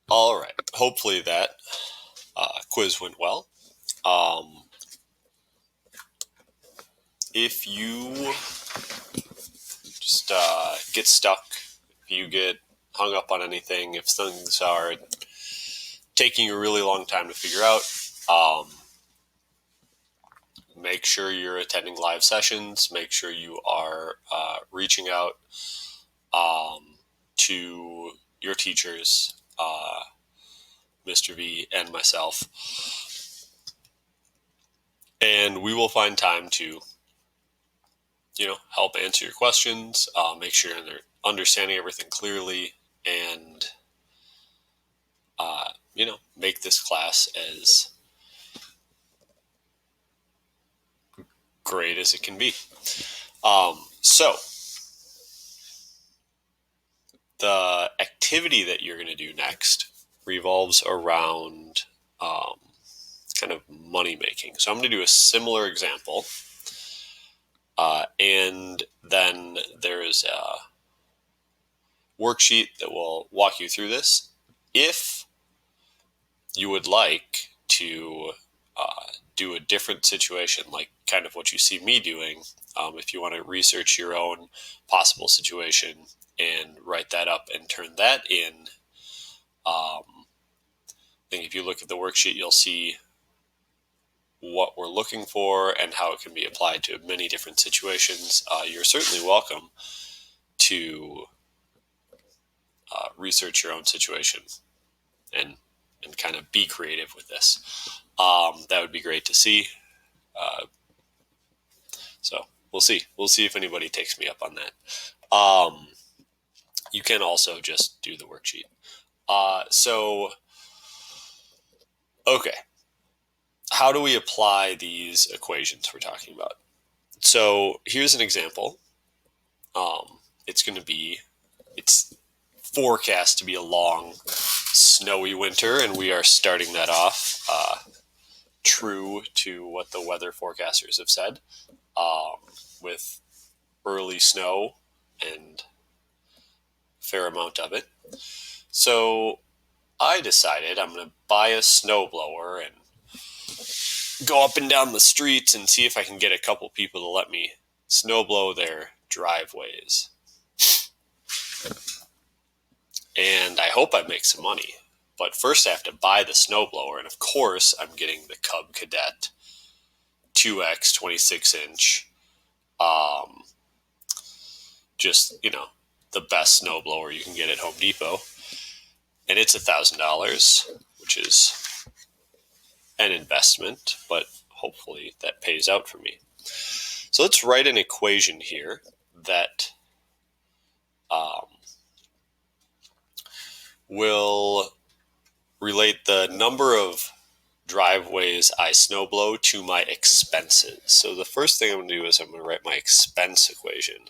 All right. Hopefully that quiz went well. If you just get stuck, if you get hung up on anything, if things are taking a really long time to figure out, make sure you're attending live sessions. Make sure you are reaching out to your teachers, Mr. V and myself, and we will find time to help answer your questions, make sure they're understanding everything clearly, and make this class as great as it can be. So the activity that you're going to do next revolves around kind of money making. So I'm going to do a similar example, and then there is a worksheet that will walk you through this. If you would like to do a different situation, like kind of what you see me doing, if you want to research your own possible situation and write that up and turn that in, I think if you look at the worksheet, you'll see what we're looking for and how it can be applied to many different situations. You're certainly welcome to research your own situation and kind of be creative with this. That would be great to see. So we'll see. We'll see if anybody takes me up on that. You can also just do the worksheet. Okay. How do we apply these equations we're talking about? So here's an example. It's forecast to be a long, snowy winter, and we are starting that off true to what the weather forecasters have said, with early snow and fair amount of it. So I decided I'm going to buy a snowblower and go up and down the streets and see if I can get a couple people to let me snowblow their driveways. And I hope I make some money. But first I have to buy the snowblower, and of course I'm getting the Cub Cadet 2X 26-inch. Just, the best snowblower you can get at Home Depot. And it's $1,000, which is an investment, but hopefully that pays out for me. So let's write an equation here that will relate the number of driveways I snowblow to my expenses. So the first thing I'm going to do is I'm going to write my expense equation.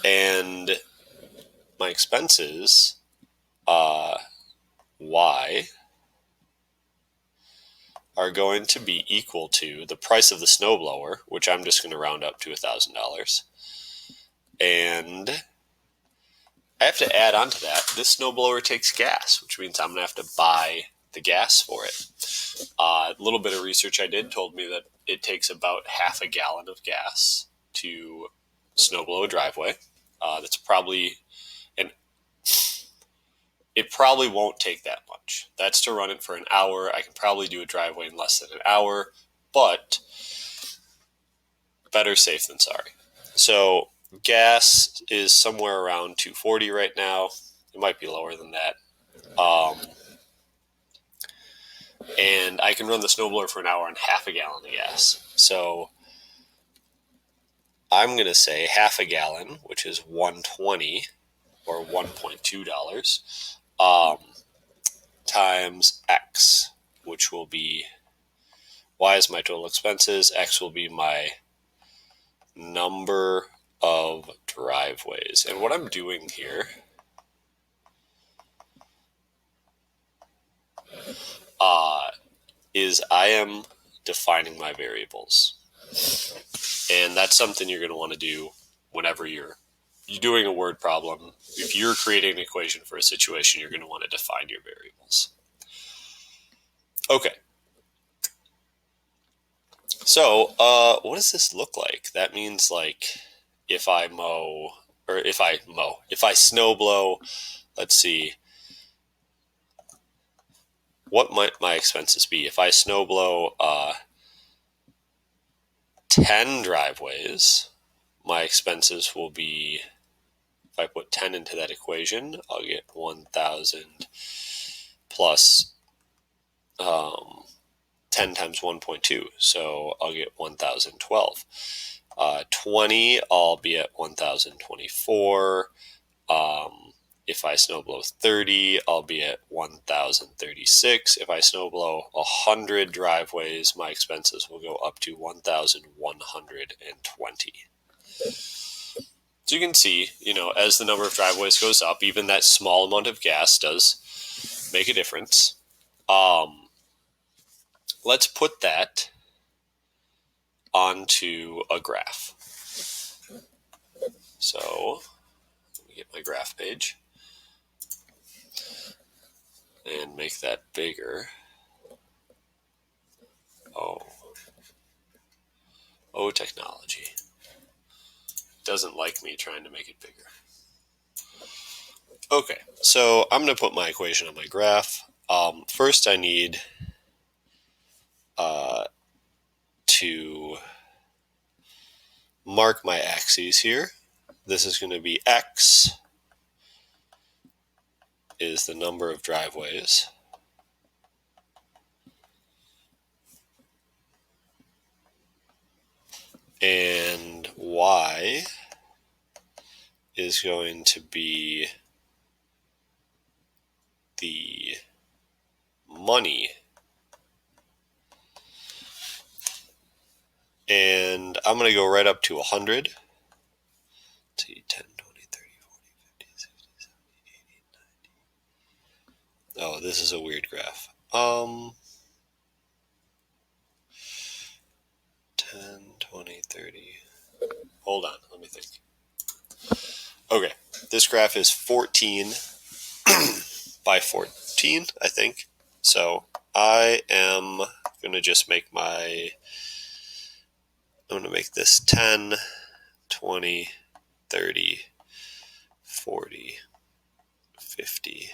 And my expenses, Y, are going to be equal to the price of the snowblower, which I'm just going to round up to $1,000. And I have to add on to that, this snowblower takes gas, which means I'm going to have to buy the gas for it. A little bit of research I did told me that it takes about half a gallon of gas to snowblow a driveway. That's probably, and it probably won't take that much. That's to run it for an hour. I can probably do a driveway in less than an hour, but better safe than sorry. So gas is somewhere around $2.40 right now. It might be lower than that. And I can run the snowblower for an hour on half a gallon of gas. So I'm going to say half a gallon, which is $1.20 or $1.2, times X, which will be, Y is my total expenses, X will be my number of driveways. And what I'm doing here is I am defining my variables. And that's something you're going to want to do whenever you're you're doing a word problem, if you're creating an equation for a situation, you're going to want to define your variables. Okay. So, what does this look like? That means like if I snow blow, let's see, what might my expenses be? If I snow blow 10 driveways, my expenses will be, if I put 10 into that equation, I'll get 1,000 plus 10 times 1.2, so I'll get 1,012. 20, I'll be at 1,024. If I snow blow 30, I'll be at 1,036. If I snow blow 100 driveways, my expenses will go up to 1,120. So you can see, as the number of driveways goes up, even that small amount of gas does make a difference. Let's put that onto a graph. So let me get my graph page and make that bigger. Oh, technology. Doesn't like me trying to make it bigger. Okay, so I'm going to put my equation on my graph. First, I need to mark my axes here. This is going to be X is the number of driveways. And Y is going to be the money. And I'm going to go right up to 100. Let's see, 10, 20, 30, 40, 50, 60, 70, 80, 90. Oh, this is a weird graph. 10, 20, 30. Hold on, let me think. Okay, this graph is 14 by 14, I think. So I am going to just make I'm going to make this 10, 20, 30, 40, 50,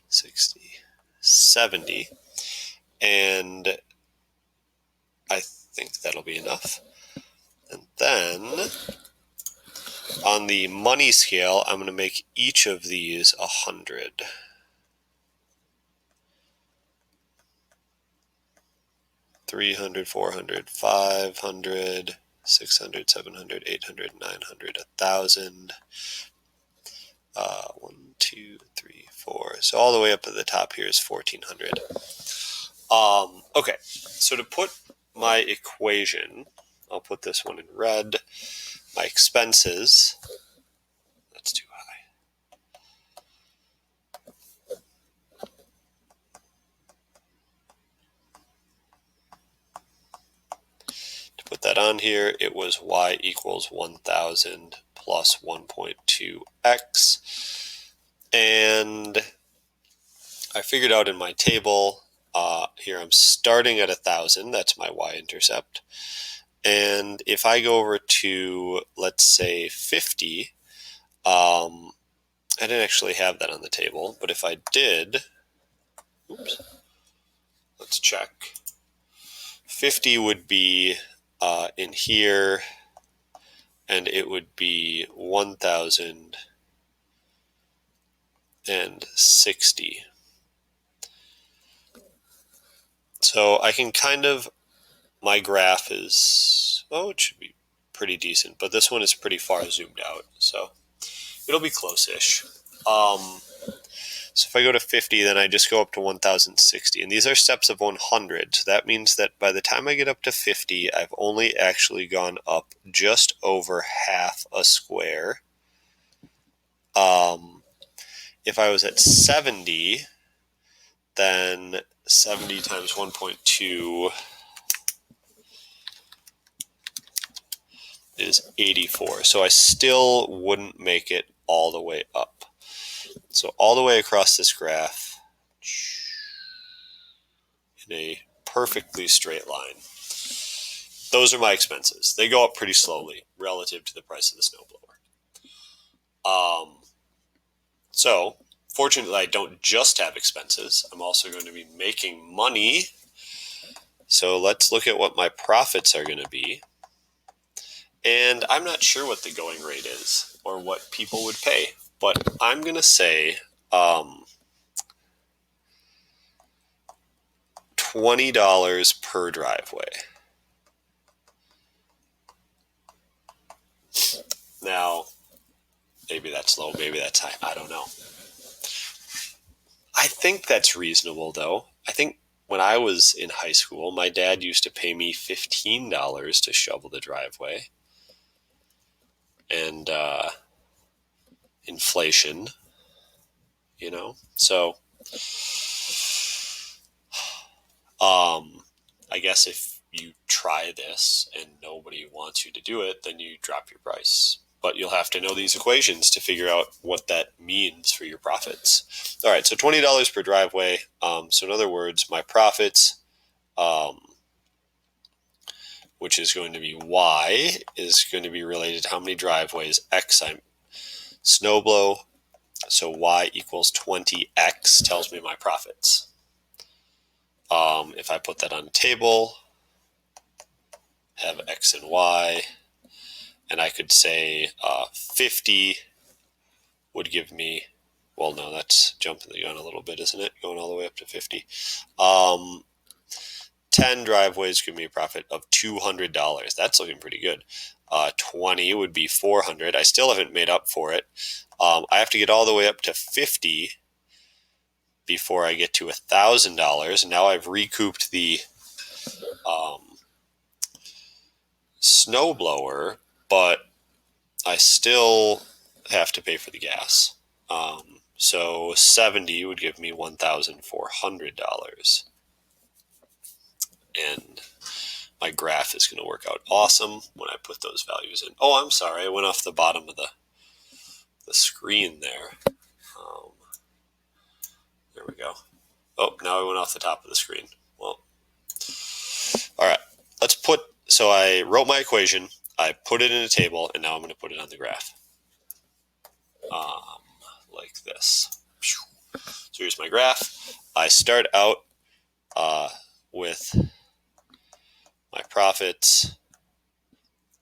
60, 70. And I think that'll be enough. And then on the money scale, I'm going to make each of these 100. 300, 400, 500, 600, 700, 800, 900, 1,000. 1, 2, 3, 4. So all the way up at the top here is 1,400. Okay, so to put my equation, I'll put this one in red. My expenses, that's too high. To put that on here, it was Y equals 1,000 plus 1.2x. And I figured out in my table, here I'm starting at 1,000, that's my y-intercept. And if I go over to, let's say, 50, I didn't actually have that on the table, but if I did, oops, let's check. 50 would be in here, and it would be 1,060. So I can kind of, my graph is, it should be pretty decent, but this one is pretty far zoomed out, so it'll be close-ish. So if I go to 50, then I just go up to 1,060, and these are steps of 100, so that means that by the time I get up to 50, I've only actually gone up just over half a square. If I was at 70, then 70 times 1.2 is 84. So I still wouldn't make it all the way up. So all the way across this graph in a perfectly straight line. Those are my expenses. They go up pretty slowly relative to the price of the snowblower. So fortunately, I don't just have expenses. I'm also going to be making money. So let's look at what my profits are going to be. And I'm not sure what the going rate is or what people would pay, but I'm going to say $20 per driveway. Now, maybe that's low, maybe that's high. I don't know. I think that's reasonable, though. I think when I was in high school, my dad used to pay me $15 to shovel the driveway. And inflation, So I guess if you try this and nobody wants you to do it, then you drop your price. But you'll have to know these equations to figure out what that means for your profits. All right, so $20 per driveway. So in other words, my profits, which is going to be Y, is going to be related to how many driveways X I snowblow. So Y equals 20X tells me my profits. If I put that on a table, have X and Y, and I could say 50 would give me, well, no, that's jumping the gun a little bit, isn't it? Going all the way up to 50. 10 driveways give me a profit of $200. That's looking pretty good. 20 would be 400. I still haven't made up for it. I have to get all the way up to 50 before I get to $1,000. Now I've recouped the snowblower, but I still have to pay for the gas. So 70 would give me $1,400. And my graph is going to work out awesome when I put those values in. Oh, I'm sorry. I went off the bottom of the screen there. There we go. Oh, now I went off the top of the screen. Well, all right. So I wrote my equation, I put it in a table, and now I'm going to put it on the graph. Like this. So here's my graph. I start out with my profits.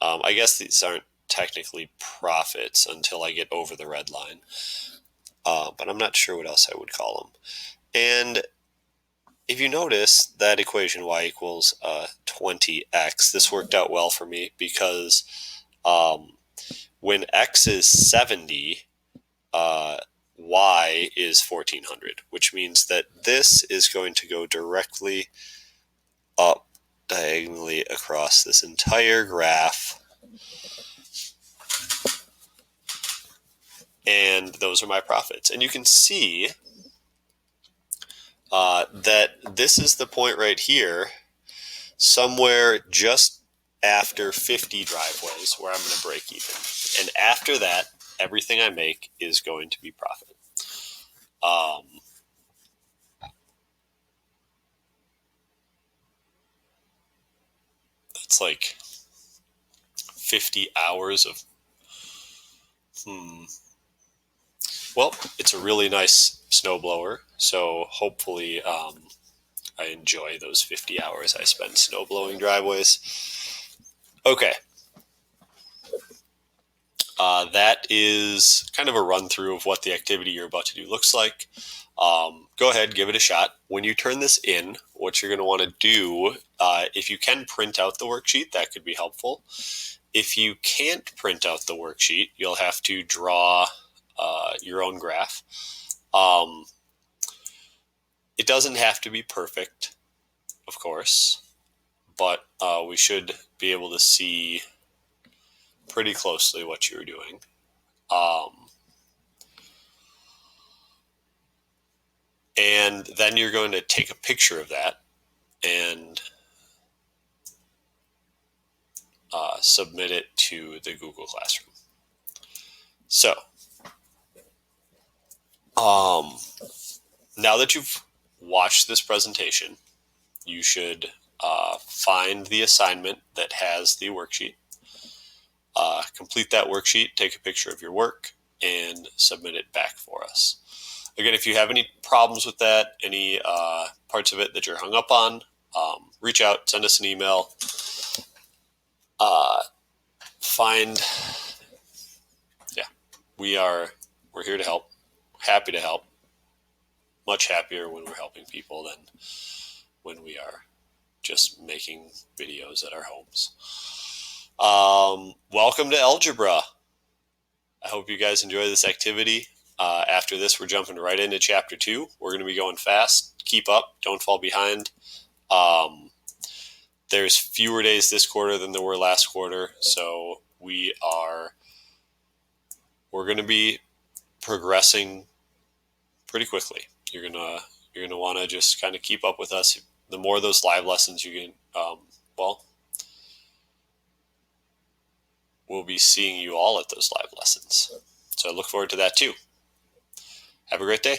I guess these aren't technically profits until I get over the red line. But I'm not sure what else I would call them. And if you notice that equation, y equals 20x, this worked out well for me because when x is 70, y is 1400, which means that this is going to go directly up diagonally across this entire graph. And those are my profits. And you can see that this is the point right here, somewhere just after 50 driveways where I'm going to break even. And after that, everything I make is going to be profit. That's like 50 hours of, Well, it's a really nice snowblower, so hopefully I enjoy those 50 hours I spend snowblowing driveways. Okay. That is kind of a run through of what the activity you're about to do looks like. Go ahead, give it a shot. When you turn this in, what you're going to want to do, if you can print out the worksheet, that could be helpful. If you can't print out the worksheet, you'll have to draw your own graph. It doesn't have to be perfect, of course, but we should be able to see pretty closely what you're doing. And then you're going to take a picture of that and submit it to the Google Classroom. So, now that you've watched this presentation, you should find the assignment that has the worksheet, complete that worksheet, take a picture of your work, and submit it back for us. Again, if you have any problems with that, any parts of it that you're hung up on, reach out, send us an email. We're here to help. Happy to help. Much happier when we're helping people than when we are just making videos at our homes. Welcome to algebra. I hope you guys enjoy this activity. After this, we're jumping right into chapter 2. We're going to be going fast. Keep up. Don't fall behind. There's fewer days this quarter than there were last quarter, so we're going to be progressing pretty quickly. You're gonna want to just kind of keep up with us. The more of those live lessons you can, we'll be seeing you all at those live lessons. So I look forward to that too. Have a great day.